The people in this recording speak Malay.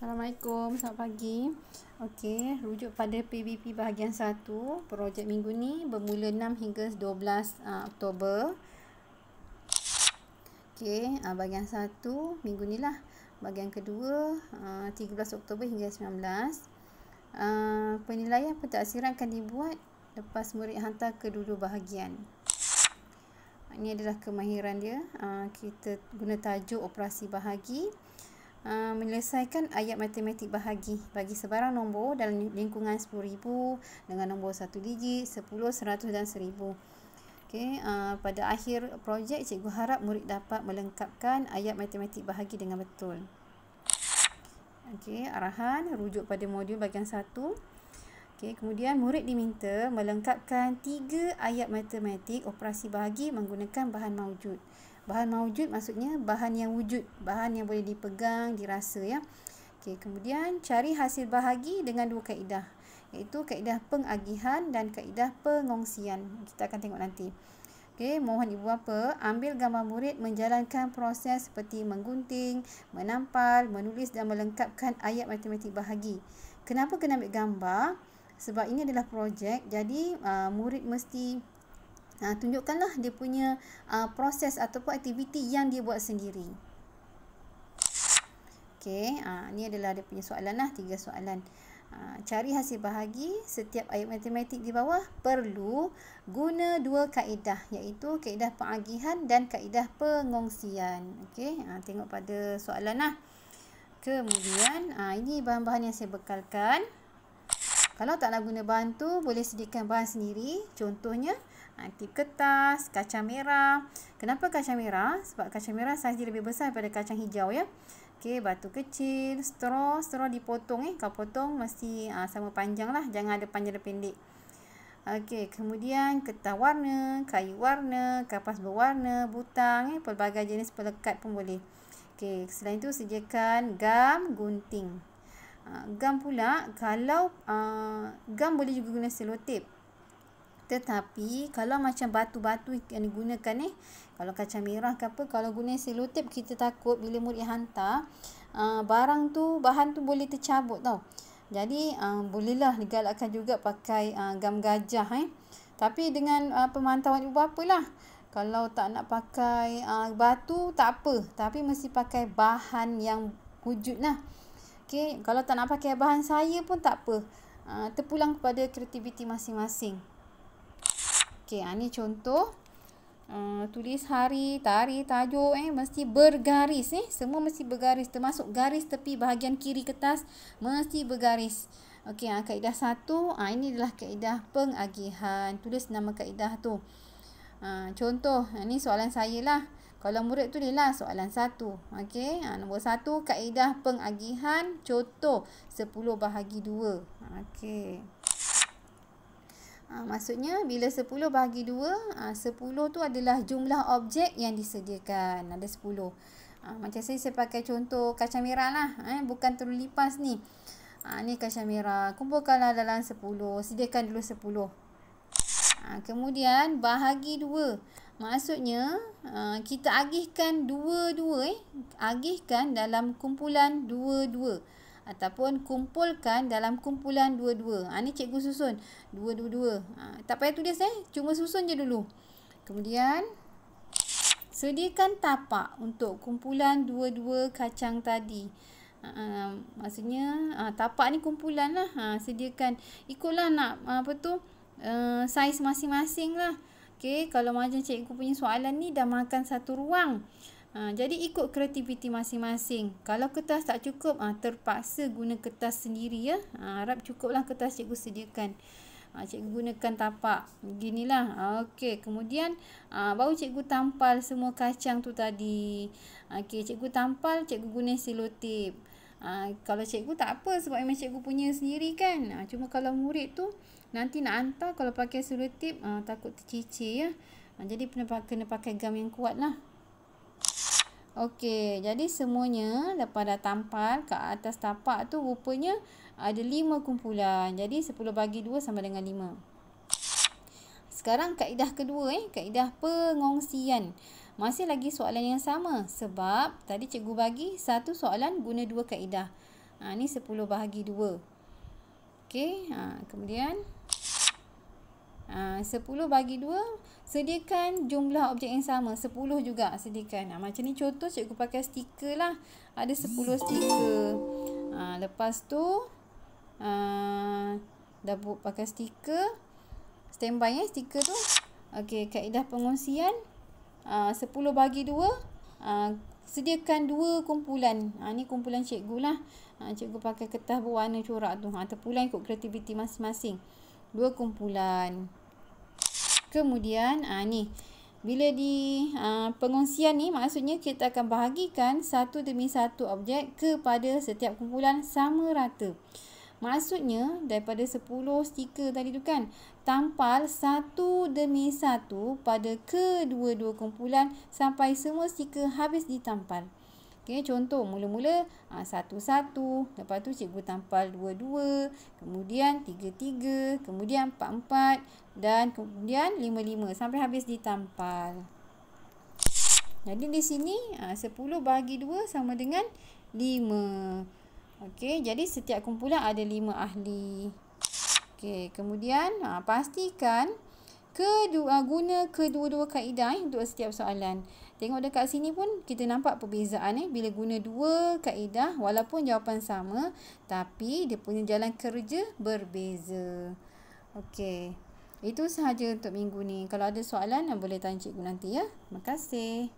Assalamualaikum, selamat pagi. Okey, rujuk pada PBP bahagian 1, projek minggu ni bermula 6 hingga 12 Oktober. Okey, bahagian 1 minggu ni lah. Bahagian kedua 13 Oktober hingga 19. Penilaian pentaksiran akan dibuat lepas murid hantar kedua-dua bahagian. Ini adalah kemahiran dia. Kita guna tajuk operasi bahagi. Menyelesaikan ayat matematik bahagi bagi sebarang nombor dalam lingkungan 10,000 dengan nombor 1 digit, 10, 100 dan 1000. Okey, pada akhir projek cikgu harap murid dapat melengkapkan ayat matematik bahagi dengan betul. Okey, arahan rujuk pada modul bahagian 1. Okey, kemudian murid diminta melengkapkan 3 ayat matematik operasi bahagi menggunakan bahan maujud. Bahan maujud maksudnya bahan yang wujud, bahan yang boleh dipegang, dirasa ya. Okey, kemudian cari hasil bahagi dengan dua kaedah, iaitu kaedah pengagihan dan kaedah pengongsian. Kita akan tengok nanti. Okey, mohon ibu bapa ambil gambar murid menjalankan proses seperti menggunting, menampal, menulis dan melengkapkan ayat matematik bahagi. Kenapa kena ambil gambar? Sebab ini adalah projek, jadi murid mesti tunjukkanlah dia punya proses ataupun aktiviti yang dia buat sendiri. Okey, ni adalah dia punya soalan lah, 3 soalan. Cari hasil bahagi, setiap ayat matematik di bawah perlu guna 2 kaedah, iaitu kaedah pengagihan dan kaedah pengongsian. Okey, tengok pada soalan lah. Kemudian ini bahan-bahan yang saya bekalkan. Kalau tak nak guna bahan tu, boleh sediakan bahan sendiri. Contohnya tip kertas, kacang merah. Kenapa kacang merah? Sebab kacang merah saiz dia lebih besar daripada kacang hijau ya. Okey, batu kecil, straw dipotong Kalau potong mesti sama panjang lah, jangan ada panjang dan pendek. Okey, kemudian kertas warna, kayu warna, kapas berwarna, butang pelbagai jenis pelekat pun boleh. Okey, selain itu sediakan gam gunting. Gam pula, kalau gam boleh juga guna selotip. Tetapi kalau macam batu-batu yang digunakan kalau kacang merah ke apa, kalau guna selotip kita takut bila murid hantar bahan tu boleh tercabut tau. Jadi bolehlah digalakkan juga pakai gam gajah Tapi dengan pemantauan ibu bapa lah. Kalau tak nak pakai batu tak apa, tapi mesti pakai bahan yang wujud lah. Okey, kalau tak nak pakai bahan saya pun tak apa. Terpulang kepada kreativiti masing-masing. Okey, ni contoh. Tulis hari, tarikh, tajuk mesti bergaris semua mesti bergaris, termasuk garis tepi bahagian kiri kertas mesti bergaris. Okey, kaedah 1, ini adalah kaedah pengagihan. Tulis nama kaedah tu. Contoh, ni soalan saya lah. Kalau murid tulislah soalan 1. Okey, nombor 1 kaedah pengagihan, contoh 10 bahagi 2. Okey. Maksudnya bila 10 bahagi 2, 10 tu adalah jumlah objek yang disediakan. Ada 10. Macam saya pakai contoh kacang merah lah. Bukan terus lipas ni. Ni kacang merah. Kumpulkanlah dalam 10. Sediakan dulu 10. Kemudian bahagi 2. Maksudnya kita agihkan dua-dua. Agihkan dalam kumpulan dua-dua. Ataupun kumpulkan dalam kumpulan dua-dua. Ni cikgu susun. Dua-dua-dua. Tak payah tulis cuma susun je dulu. Kemudian sediakan tapak untuk kumpulan dua-dua kacang tadi. Maksudnya tapak ni kumpulan lah. Sediakan. Ikutlah nak saiz masing-masing lah. Okey, kalau macam cikgu punya soalan ni dah makan satu ruang. Jadi ikut kreativiti masing-masing. Kalau kertas tak cukup, terpaksa guna kertas sendiri ya. Harap cukuplah kertas cikgu sediakan. Cikgu gunakan tapak. Beginilah. Okey, kemudian baru cikgu tampal semua kacang tu tadi. Okey, cikgu tampal, cikgu guna selotip. Kalau cikgu tak apa sebab memang cikgu punya sendiri kan. Cuma kalau murid tu nanti nak hantar, kalau pakai selotip takut tercicir ya. Jadi kena pakai gam yang kuat lah. Okey, jadi semuanya lepas dah tampal ke atas tapak tu rupanya ada 5 kumpulan. Jadi 10 bagi 2 sama dengan 5. Sekarang kaedah kedua kaedah pengongsian. Masih lagi soalan yang sama sebab tadi cikgu bagi satu soalan guna 2 kaedah. Ni 10 bahagi 2. Okey, kemudian 10 bahagi 2, sediakan jumlah objek yang sama, 10 juga sediakan. Macam ni contoh cikgu pakai stiker lah. Ada 10 stiker. Lepas tu dah pakai stiker. Standby stiker tu. Okey, kaedah pengongsian 10 bahagi 2, sediakan 2 kumpulan. Ni kumpulan cikgu lah. Cikgu pakai kertas berwarna corak tu. Terpulang ikut kreativiti masing-masing. 2 kumpulan. Kemudian ni bila di pengongsian ni, maksudnya kita akan bahagikan satu demi satu objek kepada setiap kumpulan sama rata. Maksudnya daripada 10 stiker tadi tu kan, tampal satu demi satu pada kedua-dua kumpulan sampai semua stiker habis ditampal. Okey, contoh mula-mula 1-1, lepas tu cikgu tampal 2-2, kemudian 3-3, kemudian 4-4 dan kemudian 5-5 sampai habis ditampal. Jadi di sini 10 bahagi 2 sama dengan 5. Okey, jadi setiap kumpulan ada 5 ahli. Okey, kemudian pastikan guna kedua-dua kaedah untuk setiap soalan. Tengok dekat sini pun kita nampak perbezaan bila guna 2 kaedah walaupun jawapan sama tapi dia punya jalan kerja berbeza. Okey. Itu sahaja untuk minggu ni. Kalau ada soalan boleh tanya cikgu nanti ya. Terima kasih.